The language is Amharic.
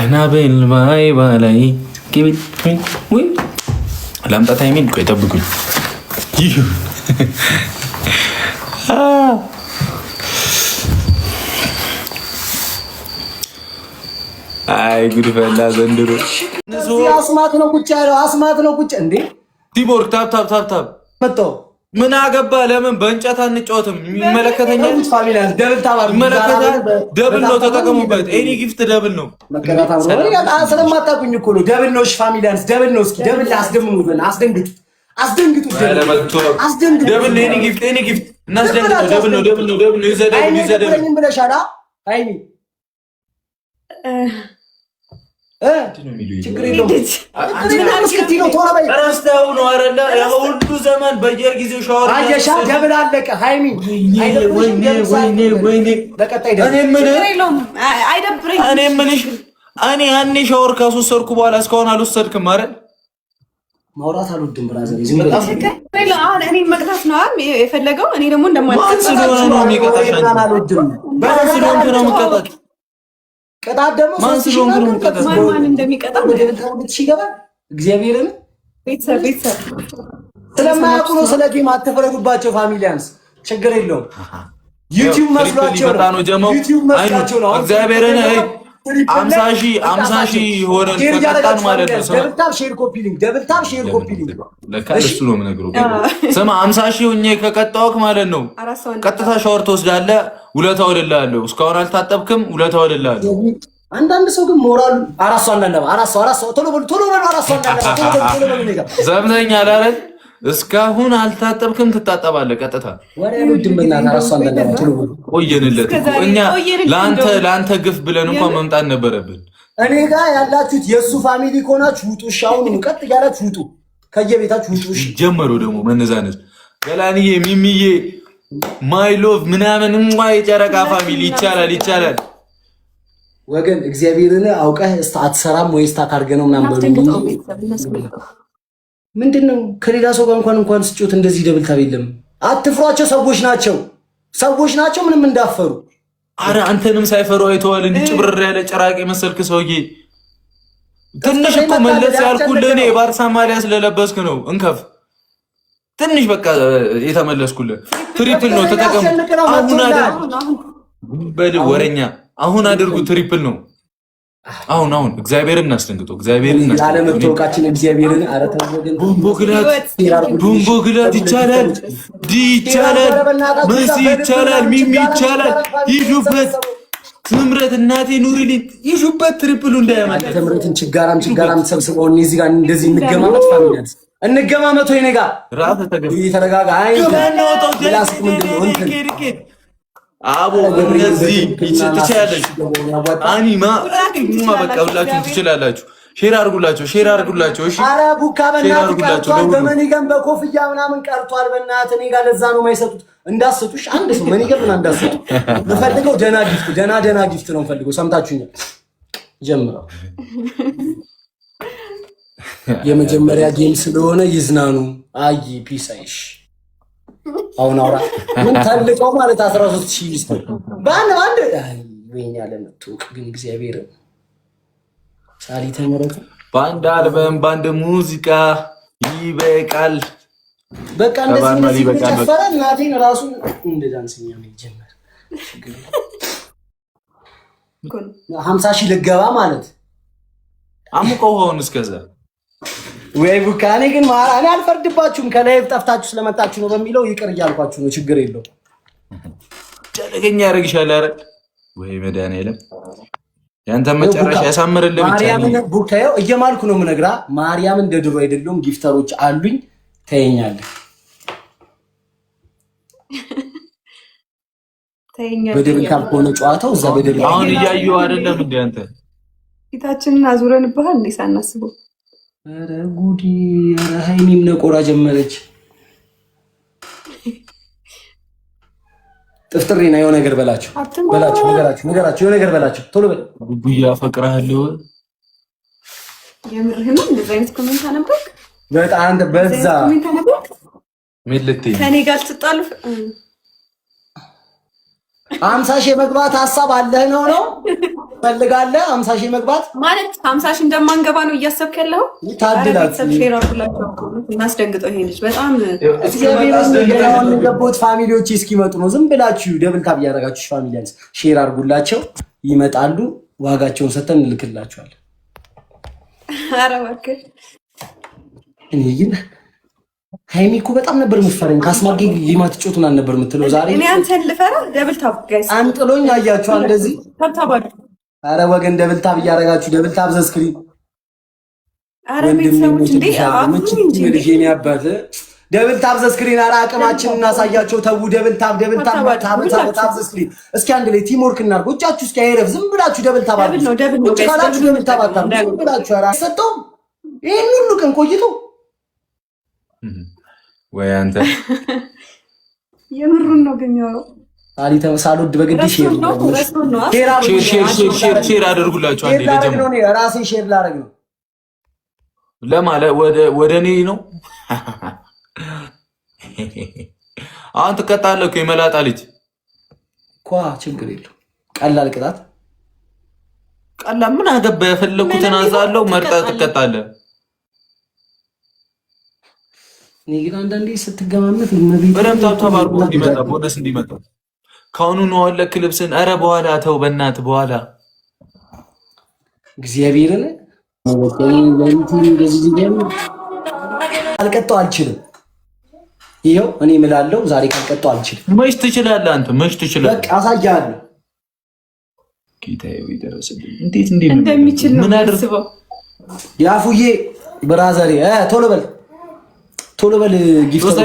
ቀናበል ባይ ባላይ ወይ ላምጣ ታይሜን ቆይ ጠብቁኝ። አይ ጉድ ፈላ ዘንድሮ። አስማት ነው ቁጭ ያለው አስማት ነው ቁጭ እንዴ ቲቦር ታብ መጣ ምን አገባ? ለምን በእንጨት አንጫወትም? የሚመለከተኛል። ደብል ነው ተጠቀሙበት። ኤኒ ጊፍት ደብል ነው። ስለማታውቁኝ እኮ ነው። ደብል ነው። ፋሚሊያንስ ደብል ነው። እስኪ ደብል አስደምሙልን፣ አስደንግጡት። ደብል ነው። ኤኒ ጊፍት እናስደንግጠው። ደብል ነው። ይዘደብልኝ ብለሻል አይኒ ችግር የለውም። ረስተኸው ነው አይደለ? ሁሉ ዘመን በየጊዜው ሻወር አየሻ ደብል አለቀ። ሃይሚ እኔ ያኔ ሻወር ካስወሰድኩ በኋላ እስካሁን አልወሰድክም አይደል? ማውራት አልወድም ብራዘር። እኔ መቅጣት ነው የፈለገው። እኔ ደግሞ እንደማልቀጥ ስለሆነ ነው የሚቀጣሽ። ስለሆንክ ነው የምትቀጣት። ቅጣት ደግሞ ማን እንደሚቀጣ እግዚአብሔርን ቤተሰብ ስለማያውቁ ነው። ስለ ጌም አትፍረዱባቸው ፋሚሊያንስ፣ ችግር የለውም። ዩቲዩብ መስሏቸው ነው። እግዚአብሔርን 50 ሺህ ሆነን ከቀጣን ማለት ነው። ደብልታብ ሼር ኮፒ ሊንክ ለካ እሱ ነው የምነግረው። ስማ 50 ሺህ ሆኜ ከቀጣሁህ ማለት ነው ቀጥታ ሻወር ትወስዳለህ። ውለታው እልልሃለሁ። እስካሁን አልታጠብክም፣ ውለታው እልልሃለሁ። አንዳንድ ሰው ግን ሞራሉ አራሷ ቶሎ በሉ ዘብነኛ አይደል? እስካሁን አልታጠብክም፣ ትታጠባለህ ቀጥታ። ቆየንለት እኛ ለአንተ ግፍ ብለን እንኳን መምጣት ነበረብን። እኔ ጋር ያላችሁት የእሱ ፋሚሊ ከሆናችሁ ውጡ። ሻውን ቀጥ እያላችሁ ውጡ፣ ከየቤታችሁ ውጡ። ጀመሩ ደግሞ መነዛነች ገላንዬ፣ ሚሚዬ፣ ማይሎቭ ምናምን የጨረቃ ፋሚሊ ይቻላል ወገን። እግዚአብሔርን አውቀህ አትሰራም ወይስ ታካርገ ነው ምናምን በሉ። ምንድነው ከሌላ ሰው ጋር እንኳን ስጮት እንደዚህ ደብል ታብ የለም። አትፍሯቸው፣ ሰዎች ናቸው ምንም እንዳፈሩ። አረ አንተንም ሳይፈሩ አይተዋል። እንዲህ ጭብርር ያለ ጭራቅ የመሰልክ ሰውዬ። ትንሽ እኮ መለስ ያልኩልህ እኔ የባርሳ ማሊያ ስለለበስክ ነው። እንከፍ ትንሽ በቃ የተመለስኩልህ። ትሪፕል ነው ተጠቀሙ። ወረኛ አሁን አድርጉ። ትሪፕል ነው አሁን እግዚአብሔርን እናስደንግጠው። ቡምቦ ግላት ይቻላል፣ መሲ ይቻላል፣ ሚሚ ይቻላል። ይሹበት ትምረት እናቴ ኑሪልኝ፣ ይሹበት። ትሪፕሉ እንዳያመጣ ትምረትን ችጋራም ተሰብስበው እዚህ ጋር እንደዚህ እንገማመት ፋሚሊያንስ እንገማመት ወይ ነጋ ራስ ተረጋጋ። አይ አቦ እነዚህ ትችላለች። አኒማ በቃ ሁላችሁም ትችላላችሁ። ሼር አድርጉላቸው። እሺ አረ ቡካ በእናትህ በመኒገም በኮፍያ ምናምን ቀርቷል። በእናትህ እኔ ጋር ለዛ ነው የማይሰጡት። እንዳሰጡሽ አንድ ሰው መኒገም ምናምን እንዳሰጡ የምፈልገው ደና ጊፍት ነው የምፈልገው። ሰምታችሁኛል? ጀምረው የመጀመሪያ ጌም ስለሆነ ይዝናኑ። አይ ፒስ አይሽ አሁን አውራ ምን ታልቀው ማለት 13000 ባንድ ወይኛ ለምትወቅ ግን እግዚአብሔር ሳሊ ተመረጠ። ባንድ አልበም ባንድ ሙዚቃ ይበቃል። በቃ እንደዚህ ተጨፈረ። እናቴን ራሱ እንደ ዳንስኛ ነው ጀመረ። 50,000 ልገባ ማለት አሙቀው ሆን እስከዛ ወይ ቡካኔ ግን እኔ አልፈርድባችሁም። ከላይ ጠፍታችሁ ስለመጣችሁ ነው በሚለው ይቅር እያልኳችሁ ነው። ችግር የለው። ደለገኛ ያደርግሻል። አረ ወይ መድኃኒዓለም ያንተ መጨረሻ ያሳምርልህ። ብቻ ማርያምን ቡካዬው እየማልኩ ነው የምነግራ። ማርያምን እንደ ድሮ አይደለም። ጊፍተሮች አሉኝ። ተይኛለህ በደብል ካልሆነ ጨዋታው እዛ በደብል አሁን እያየሁ አይደለም እንዴ አንተ ፊታችንን አዙረንብሃል እንዴ ሳናስበው። ኧረ ጉዲ! ኧረ ሃይሚም ነቆራ ጀመረች። ጥፍጥሬ ነው የሆነ ነገር በላቸው፣ ነገራቸው የሆነ ነገር በላቸው። ቶሎ በል ጉያ አፈቅርሃለሁ። የምርህም እንደዚህ አይነት ኮሜንት አነበብክ? በጣም በዛ ኮሜንት አነበብክ? ምን ልትይ ከኔ ጋር ትጣሉ? 50,000 መግባት ሐሳብ አለህ ነው ፈልጋለህ 50 ሺህ መግባት ማለት 50 ሺህ እንደማንገባ ነው እያሰብክ ያለው? ታድላችሁ እናስደንግጠው። ይሄ ልጅ በጣም ገቦት ፋሚሊዎች እስኪመጡ ነው። ዝም ብላችሁ ደብል ታብ እያደረጋችሁ ፋሚሊያንስ ሼር አድርጉላቸው። ይመጣሉ። ዋጋቸውን ሰተን እንልክላቸዋለን። ኧረ እባክህ እኔ ግን ሃይሚ እኮ በጣም ነበር የምትፈረኝ። ካስማርጌ ሊማት ጮቱን አልነበር የምትለው ዛሬ እኔ አንተን ልፈራ። ደብል ታብ ጋይስ አንጥሎኝ አያችሁ እንደዚህ ታብታባ። አረ ወገን ደብል ታብ እያደረጋችሁ ደብል ታብ ዘስክሪን አረ ቤተሰቦች እንዴ ልጄን ያባት ደብል ታብ ዘስክሪን። አረ አቅማችን እናሳያቸው። ተው ደብል ታብ ታብ ዘስክሪን። እስኪ አንድ ላይ ቲም ወርክ እናድርግ። እጃችሁ እስኪ አይረፍ። ዝም ብላችሁ ደብል ታብ አድርጉ። ካላችሁ ደብል ታብ አታርጉ። ዝም ብላችሁ አራ ሰጠው። ይሄን ሁሉ ቀን ቆይቶ ወይ አንተ የምሩን ነው ግን ያው ሳልወድ በግድ ሼር አድርጉላችሁ። አንዴ ለጀመረ ራሴ ሼር ላደርግ ነው ለማለት ወደ እኔ ነው። አሁን ትቀጣለህ እኮ የመላጣ ልጅ እኮ ችግር የለው። ቀላል ቅጣት ቀላል ምን አገባ? የፈለኩትን አዛለሁ። መርጠህ ትቀጣለህ። እኔ ግን አንዳንዴ ስትገማመት በደምብ ታባርኩ እንዲመጣ ቦነስ እንዲመጣ ካሁኑ ነው አለክ ልብስን። ኧረ በኋላ ተው በእናትህ በኋላ እግዚአብሔርን አልቀጣው አልችልም። ይኸው እኔ እምላለሁ ዛሬ ካልቀጣው አልችልም። መች ትችላለህ አንተ መች ትችላለህ? በቃ አሳያለሁ። ጌታዬ ይደረስልኝ። እንዴት እንደሚችል ነው የማስበው። ያፉዬ ብራዘሬ ቶሎ በል ጊፍት